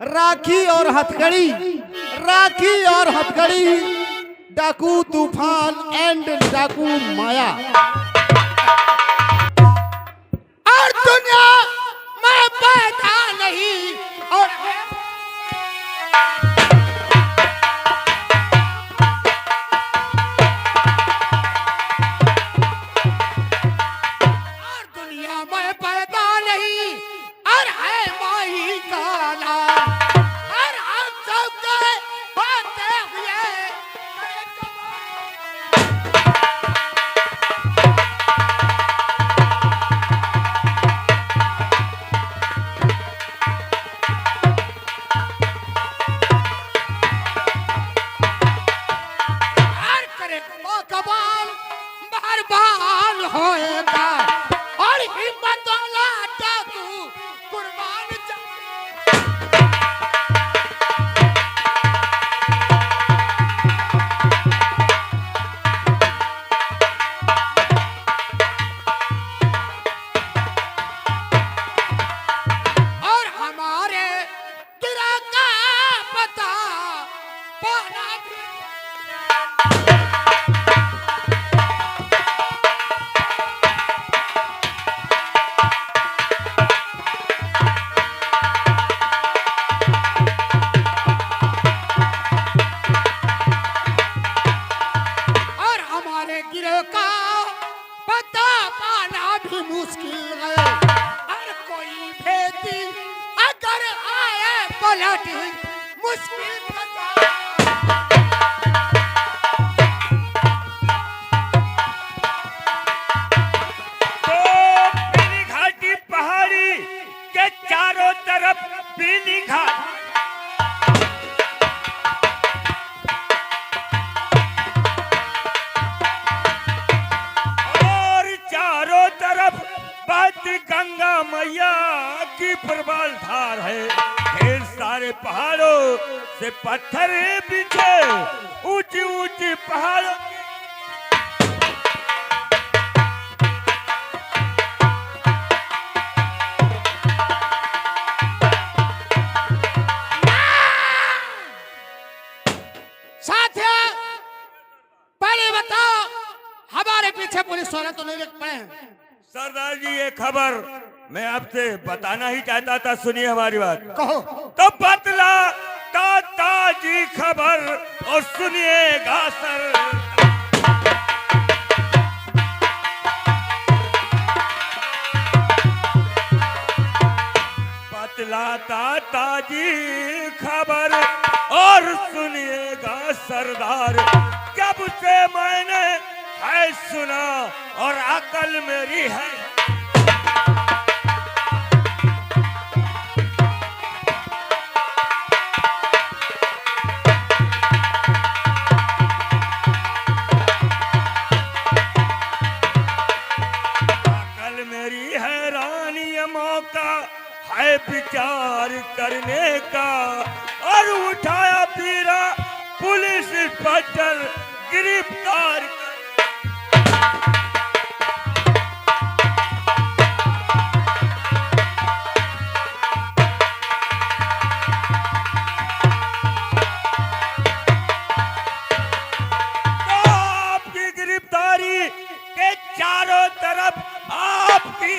राखी और हथकड़ी, राखी और हथकड़ी, डाकू तूफान एंड डाकू माया। और दुनिया में पैदा नहीं और दुनिया में पैदा नहीं और है माही का नाम। और हम सब के होते हुए कबाल बहरबान होएगा और हिम्मत वाला डाकू कुर्बान और हमारे गिरा का पता पाना मुश्किल है। और कोई भेदी अगर आए पलट मुश्किल तो पीली घाटी पहाड़ी के चारों तरफ पीली घाट गंगा मैया की प्रबल धार है। ढेर सारे पहाड़ों से पत्थर बिछे, ऊंची ऊंची पहाड़ों साथिया पहले बताओ हमारे पीछे पुलिस वाले तो नहीं देख पाए? सरदार जी ये खबर मैं आपसे बताना ही चाहता था, सुनिए हमारी बात। कहो। तो बतला ताजी खबर और सुनिएगा सर। बतलाता ताजी खबर और सुनिएगा सरदार। जब से मैंने है सुना और अकल मेरी है, अकल मेरी हैरानी मौका है विचार करने का। और उठाया पीरा पुलिस इंस्पेक्टर गिरफ्तार। के चारों तरफ आपकी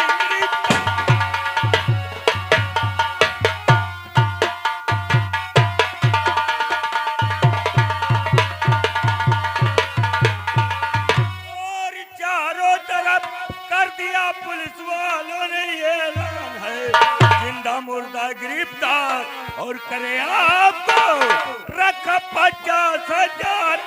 और चारों तरफ कर दिया पुलिस वालों ने ये ऐलान है। जिंदा मुर्दा गिरफ्तार और करे आपको रख 50,000।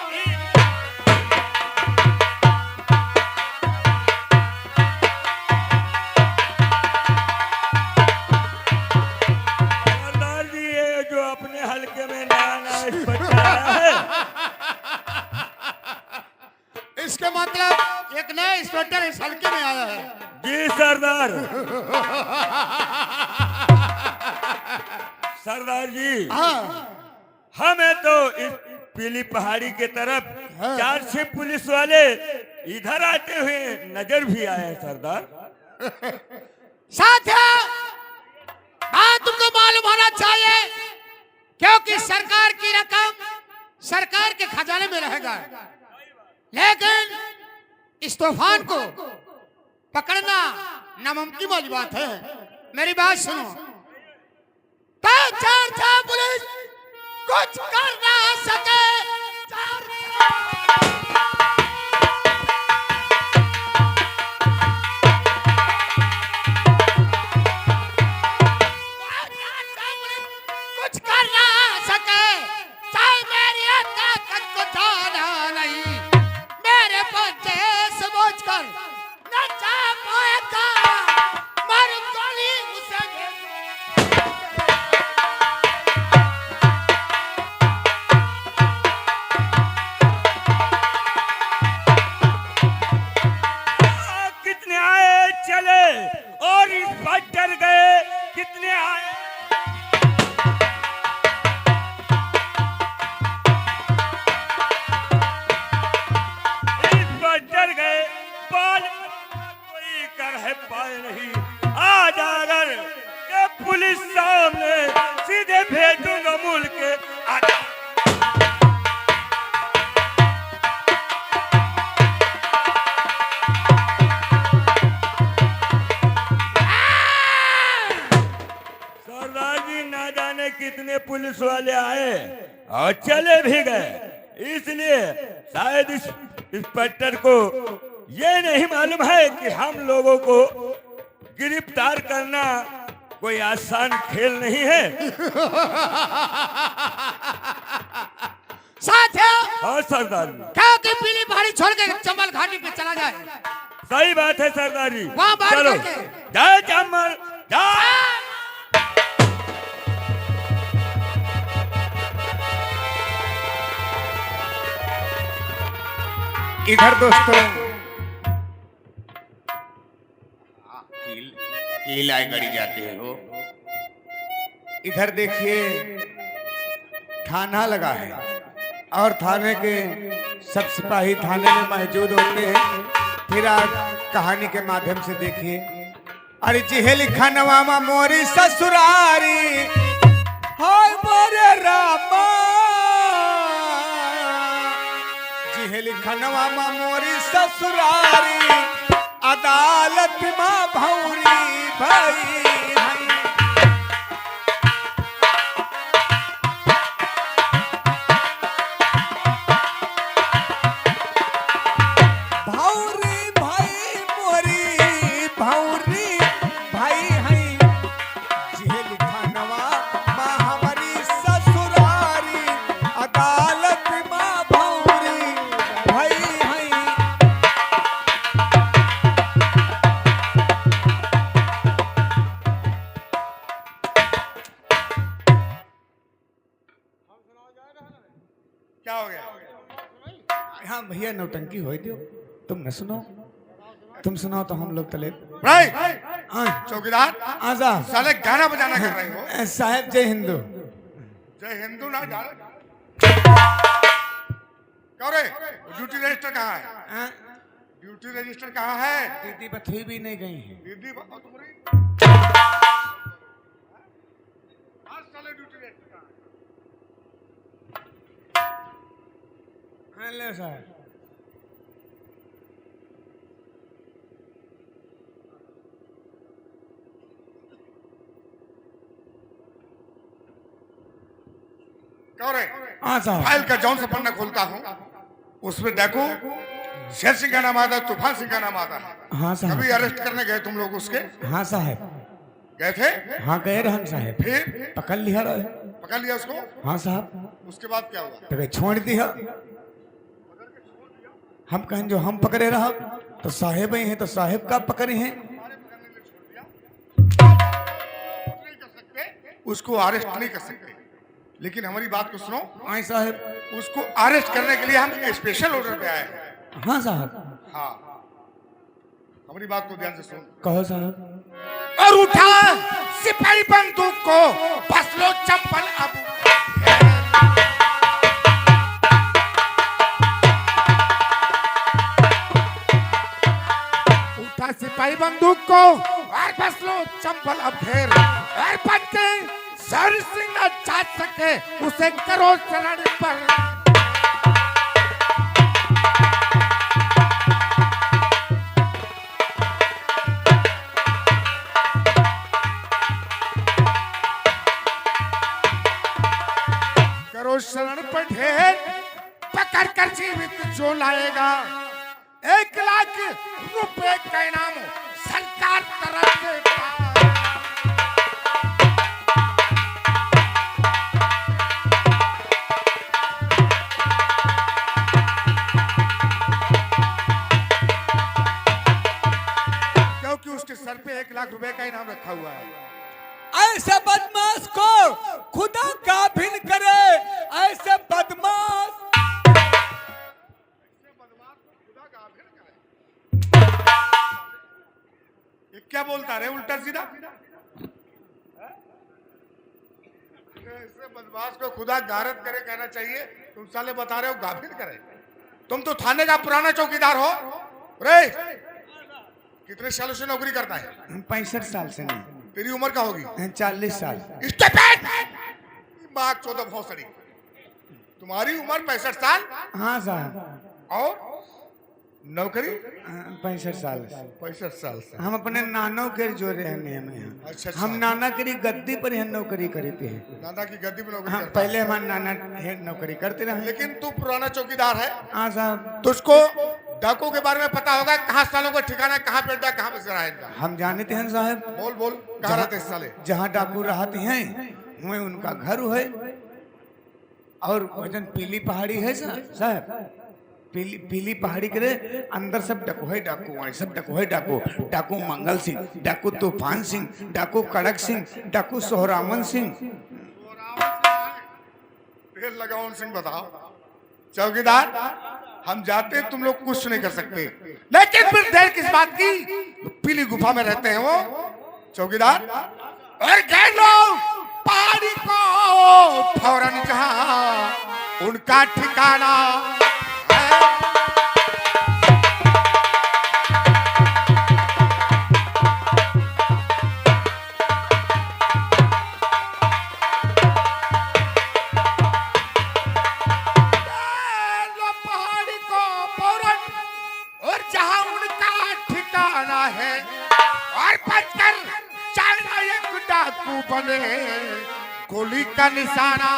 इसके मतलब एक नया इंस्पेक्टर इस हल्के में आया है। जी सरदार। सरदार जी हमें तो इस पीली पहाड़ी के तरफ 4-6 पुलिस वाले इधर आते हुए नजर भी आए सरदार। साथिया, हाँ तुमको मालूम होना चाहिए क्योंकि सरकार की रकम सरकार के खजाने में रहेगा, लेकिन इस तूफान को पकड़ना नामुमकिन वाली बात है। मेरी बात सुनो, तो चार पुलिस कुछ कर ना सके। कुछ कर ना सके, चाहे मेरी ताकत को जाना नहीं, मेरे बच्चे समझ कर न जा पाएगा, मर गोली उसे कितने आए चले और इस बार डर गए, कितने आए इस बार डर गए, बाल कोई कर है पाए नहीं। आज अगर ये पुलिस सामने सीधे भेजूंगा मुल्क के आगे। ना जाने कितने पुलिस वाले आए और चले भी गए, इसलिए शायद इस इंस्पेक्टर को ये नहीं मालूम है कि हम लोगों को गिरफ्तार करना कोई आसान खेल नहीं है। साथियों, हाँ सरदार, क्या कि पीली पहाड़ी छोड़ के चंबल घाटी पे चला जाए? सही बात है सरदार जी। वहाँ बात चलो, करके। जय चंबल जय। इधर दोस्तों कीलाए गड़ी जाते हो, इधर देखिए थाना लगा है और थाने के सब सिपाही थाने में मौजूद होते हैं। फिर आप कहानी के माध्यम से देखिए। अरे जिहे लिखा नवामा मोरी ससुरारी, हाय मोरे रामा, जिहे लिखा नवामा मोरी ससुरारी, अदालत माँ भौरी भाई। क्या हो गया? हाँ भैया नौटंकी हो दियो, तुम न सुनो, तुम सुनाओ तो हम लोग तले। चौकीदार आजा साले गाना बजाना कर रहे हो। साहब जय हिंदू। जय हिंदू ना डाल। क्यों रे, ड्यूटी रजिस्टर कहाँ है? ड्यूटी रजिस्टर कहाँ है? दीदी बथुई भी नहीं गई है। दीदी तुम्हारी साले ड्यूटी रजिस्टर कहाँ है? ले साहब क्यों रे? हाँ साहब। फाइल का जौन सा पन्ना खोलता हूँ उसमें देखो शेर सिंह का नाम आता है, तूफान सिंह का नाम आता है। हाँ साहब। कभी अरेस्ट करने गए तुम लोग उसके? हाँ साहब गए थे? हाँ गए रहन साहब। फिर पकड़ लिया रहे। पकड़ लिया उसको? हाँ साहब। उसके बाद क्या हुआ? तो छोड़ दिया। हम कहें जो हम पकड़े रहा तो साहेब ही हैं, तो साहेब का पकड़े हैं। उसको अरेस्ट नहीं कर सकते, लेकिन हमारी बात को सुनो। हाँ साहब। उसको अरेस्ट करने के लिए हम स्पेशल ऑर्डर पे आए हैं। हाँ साहब। हाँ, हमारी बात को ध्यान से सुन। कहो साहब। और उठा सिपाही बंदूक को, बस लो चप्पल अब। सिपाही बंदूक को और बस लो चंपल अब घेर और बच्चे सर सिंह न चाट सके उसे करो शरण पर। करो शरण पर ढेर पकड़ कर जीवित जो लाएगा 1 लाख रुपए का इनाम सरकार तरफ से पाएगा। क्योंकि उसके सर पे 1 लाख रुपए का इनाम रखा हुआ है। ऐसे बदमाश को खुदा काबिल करे, ऐसे बदमाश। ये क्या बोलता रे उल्टा सीधा? ऐसे बदमाश को खुदा गारत करे कहना चाहिए। तुम साले बता रहे हो गाफिल करे। तुम तो थाने का पुराना चौकीदार हो रे। कितने सालों से नौकरी करता है? 65 साल से नहीं, तेरी उम्र क्या होगी? 40 साल। बात 14 भौसड़ी। तुम्हारी उम्र 65 साल हाँ साहब। और नौकरी 65 साल। 65 साल से। हम अपने नानों के जो रहने में हैं। अच्छा, हम नाना करी गद्दी पर यहाँ नौकरी करते हैं। दादा की गद्दी पे नौकरी हाँ, करता है। पहले हमारे नाना नौकरी करते रहे। लेकिन तू पुराना चौकीदार है। हाँ साहब। तुझको डाकू के बारे में पता होगा, कहाँ सालों को ठिकाना है, कहाँ पेड़ कहाँ पे सरा इनका। हम जानते हैं साहब। बोल बोल कहाँ रहते इस साले? जहाँ डाकू रहते हैं वहीं उनका घर है। और वजन पीली पहाड़ी है साहब। पीली पहाड़ी के अंदर सब डाकू है। डाकू सब डाकू है। डाकू मंगल सिंह, डाकू तूफान सिंह, डाकू कड़क सिंह, डाकू सोहरावन सिंह। तेल लगाओ सिंह बताओ। चौकीदार हम जाते तुम लोग कुछ नहीं कर सकते, लेकिन फिर देर किस बात की? पीली गुफा में रहते हैं वो चौकीदार। और कह लो पहाड़ी को फौरन जहां उनका ठिकाना है। और बचकर चाइना एक डाकू बने, गोली का निशाना।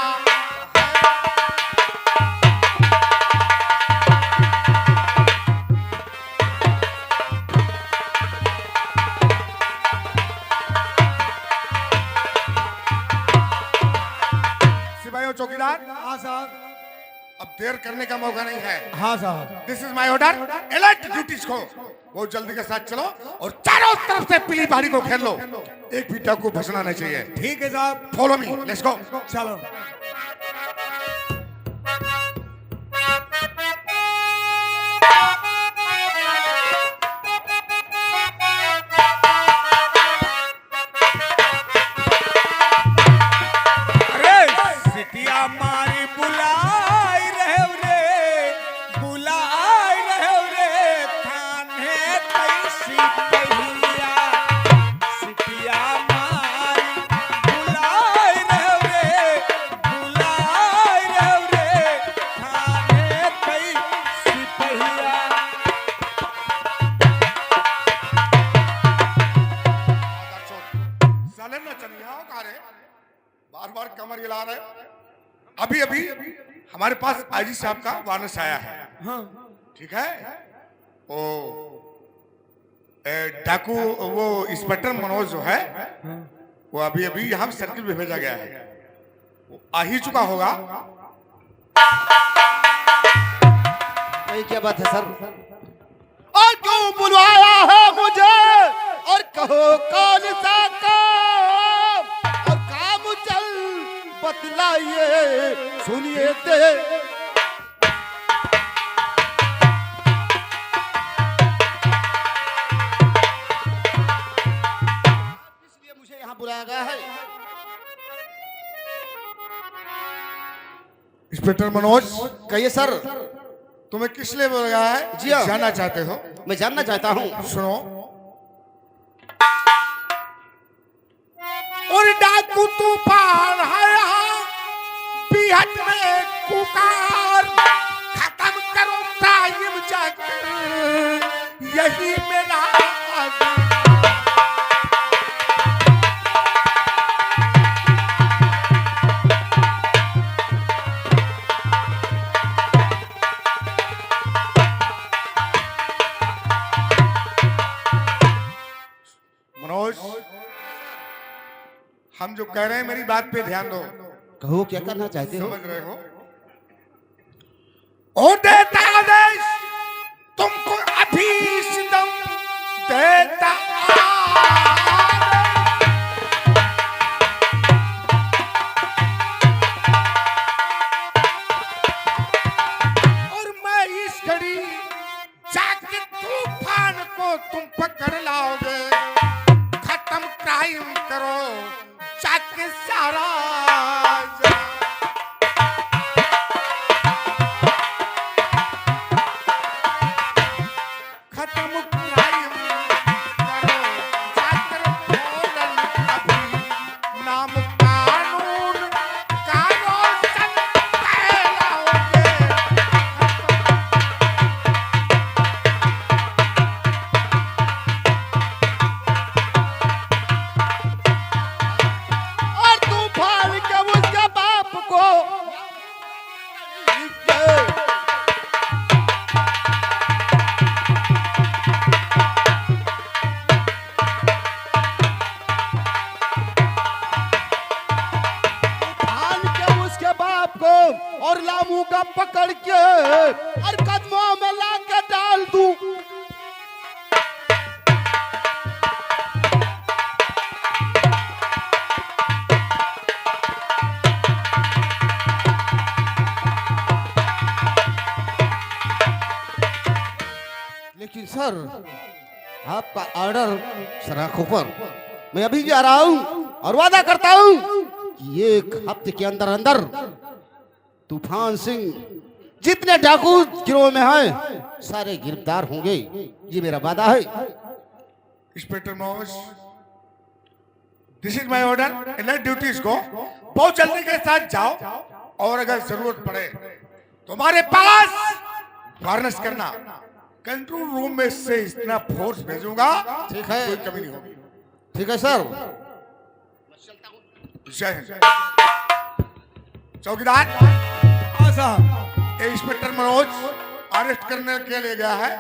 सिपाहियों चौकीदार। हाँ साहब। अब देर करने का मौका नहीं है। हाँ साहब। This is my order. Alert duties को बहुत जल्दी के साथ चलो और चारों तरफ से पीली पहाड़ी को घेर लो। एक भी डाकू फंसना नहीं चाहिए। ठीक है साहब। Follow me, let's go. चलो। बार बार कमर हिला रहे। अभी अभी हमारे पास आईजी साहब का वारंट आया है। हाँ। ठीक है। ओ डाकू वो इंस्पेक्टर मनोज जो है वो अभी अभी यहाँ सर्किल में भेजा गया है। वो आ ही चुका होगा। क्या बात है सर? और क्यों बुलवाया है मुझे और कहो कौन सा काम और काम चल बतलाइए सुनिए दे। इसलिए मुझे यहाँ बुलाया गया है। इंस्पेक्टर मनोज कहिए सर। तुम्हें किस लिए बुलाया है? जी हाँ। जानना चाहते हो? मैं जानना चाहता हूँ। सुनो। और डाकू तूफान कह रहे हैं मेरी बात पे ध्यान दो। कहो क्या करना चाहते हो? समझ रहे हो? ओ देता आदेश तुमको अभी सितम देता और मैं इस घड़ी जाके तूफान को तुम पकड़ लाओगे। खत्म क्राइम करो जाके सारा खत्म क्राइम करो जाकर फौरन अभी नाम कानून का रोशन कहलाओगे। और तूफान के उसके बाप को तूफान के उसके बाप को और लामू का पकड़ के और कदमों में ला के डाल दूं। लेकिन सर आपका ऑर्डर सर आंखों पर, मैं अभी जा रहा हूं और वादा करता हूं कि एक हफ्ते के अंदर अंदर तूफान सिंह जितने डाकू गिरोह में हैं सारे गिरफ्तार होंगे। ये मेरा वादा है। Inspector Manoj, this is my order. In duties को बहुत जल्दी के साथ जाओ और अगर जरूरत पड़े तो हमारे पास वार्निश करना। कंट्रोल रूम में से इतना फोर्स भेजूंगा, ठीक है। कोई कमी नहीं होगी। ठीक है सर। जय हिंद। चौकीदार ये इंस्पेक्टर मनोज अरेस्ट करने के लिए गया है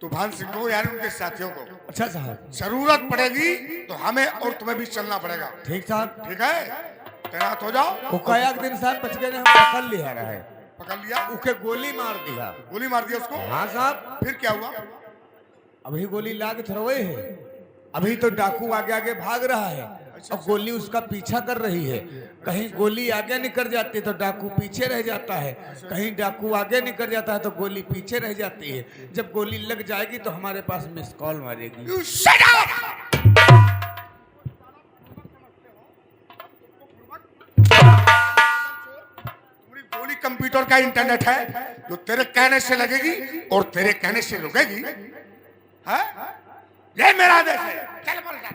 तूफान सिंह को यानी उनके साथियों को। अच्छा साहब। जरूरत पड़ेगी तो हमें और तुम्हें भी चलना पड़ेगा। ठीक साहब। ठीक है, तैनात हो जाओ। वो कयाक दिन साहब बच गए, हम पकड़ लिया रहा है। पकड़ लिया? उके गोली मार दिया। गोली मार दिया उसको? हाँ साहब। फिर क्या हुआ? अभी गोली लाग थरोए है। अभी तो डाकू आगे आगे भाग रहा है और गोली उसका पीछा कर रही है। कहीं गोली आगे निकल जाती है तो डाकू पीछे रह जाता है, कहीं डाकू आगे निकल जाता है तो गोली पीछे रह जाती है। जब गोली लग जाएगी तो हमारे पास मिस कॉल मारेगी। You shut up! तुम्हारी गोली कंप्यूटर का इंटरनेट है जो तेरे कहने से लगेगी और तेरे कहने से रुकेगी। हाँ? ये मेरा आदेश है। चल बोल जा।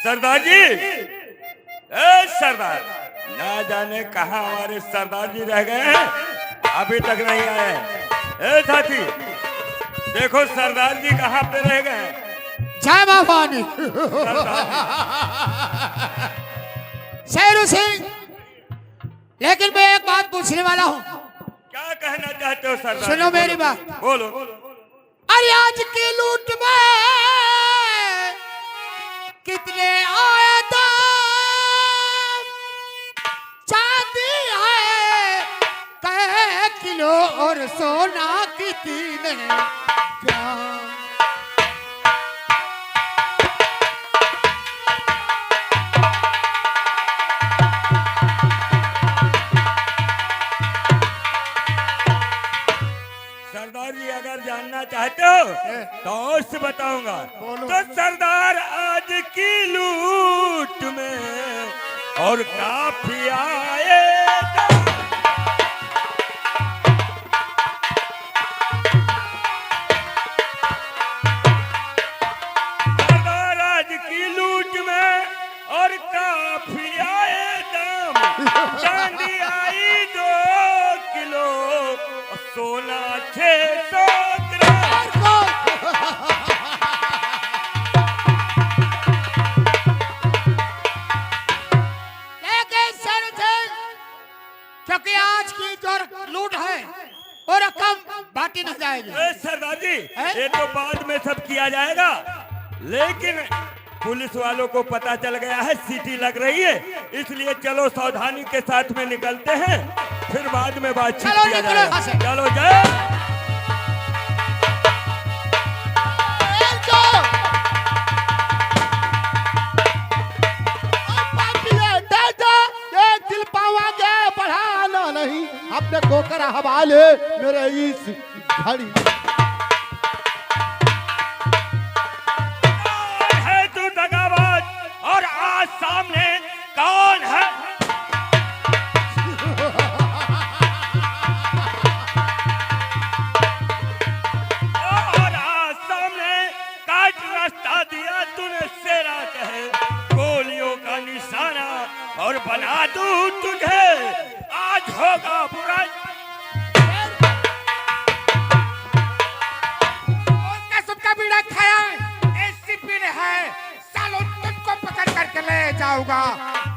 सरदार जी, ए सरदार, ना जाने कहाँ हमारे सरदार जी रह गए हैं, अभी तक नहीं आए। ए साथी, देखो सरदार जी कहाँ पे रह गए हैं। जय मां भवानी। शेरू सिंह, लेकिन मैं एक बात पूछने वाला हूँ। क्या कहना चाहते हो सरदार? सुनो जी, मेरी बोलो, बात। बोलो। अरे आज की लूट में कितने आए दाम, चांदी है कह किलो और सोना कितने ग्राम। सरदार जी अगर जानना चाहते हो तो और से बताऊंगा। तो सरदार आज की लूट में और काफी आए सरदार आज की लूट में और काफी आए दाम। चांदी आई 2 किलो और सोना 600 ग्राम। लेकिन सर थे, क्योंकि आज की जो लूट है बांटी नहीं जाएगी। सरदार जी, हैं? ये तो बाद में सब किया जाएगा, लेकिन पुलिस वालों को पता चल गया है सीटी लग रही है, इसलिए चलो सावधानी के साथ में निकलते हैं, फिर बाद में बातचीत चलो, किया निकलो जाएगा। यहाँ से। चलो जाओ। एक दिल पावांगे बढ़ाना नहीं, अपने को कर हवाले मेरे इस घड़ी। है तू दगाबाज, और आज सामने कौन है? और आज सामने काट रास्ता दिया तूने, सेरा कहे गोलियों का निशाना, और बना दूं तुझे आज होगा बुरा। सबका बीड़ा खाया एसीपी ने है, सालों तुमको पकड़ करके ले जाऊंगा,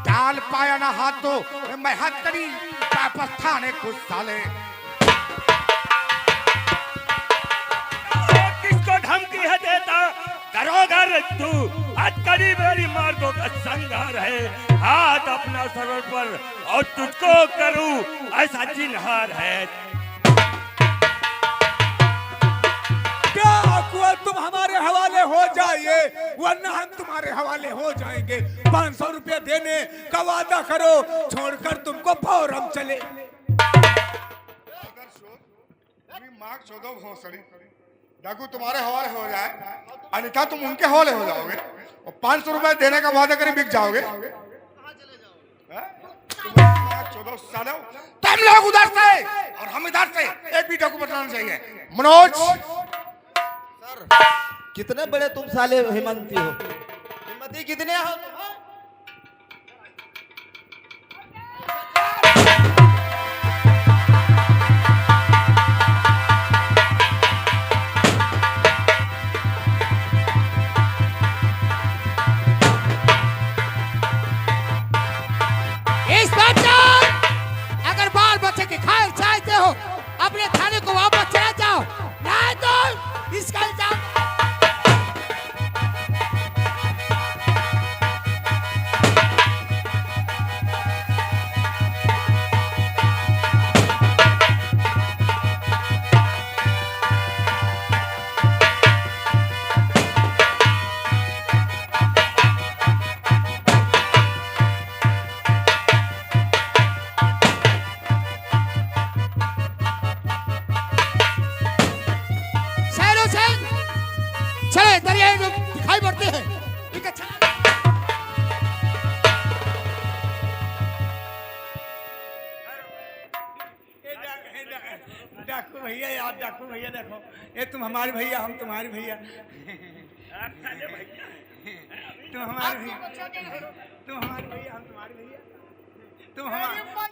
डाल पाया ना हाथ तो मैं हथकड़ी वापस थाने कुछ साले। किसको धमकी है देता, करोगा तू हथकड़ी मेरी मार्गों का संघार है, हाथ अपना सरवर पर और तुझको करूं ऐसा चिन्हार है। क्या अकबर, तुम हमारे हवाले हो जाइए वरना हम तुम्हारे हवाले हो जाएंगे। 500 रुपया देने का वादा करो, छोड़कर तुमको फौरन चले। मार्ग शोधो भोसड़ी, डाकू तुम्हारे हवाले हो जाए, अन्यथा तुम उनके हवाले हो जाओगे, और 500 रुपए देने का वादा करें बिक जाओगे। तुम लोग उधर से और हम इधर से, एक भी डाकू बदलाना चाहिए। मनोज, कितने बड़े तुम साले हिम्मती हो, हिम्मती कितने हो तुम? इस बात अगर बाल बच्चे की खैर चाहते हो अपने थाने को वापस चला जाओ, नहीं तो इसका इल्जाम। चले दरिया दिखाई पड़ते हैं, ठीक है। डाकू भैया यार, डाकू भैया देखो, ये तुम हमारे भैया, हम तुम्हारे भैया। तुम हमारे भैया, तुम हमारे भैया, हम तुम्हारे भैया, तुम हमारे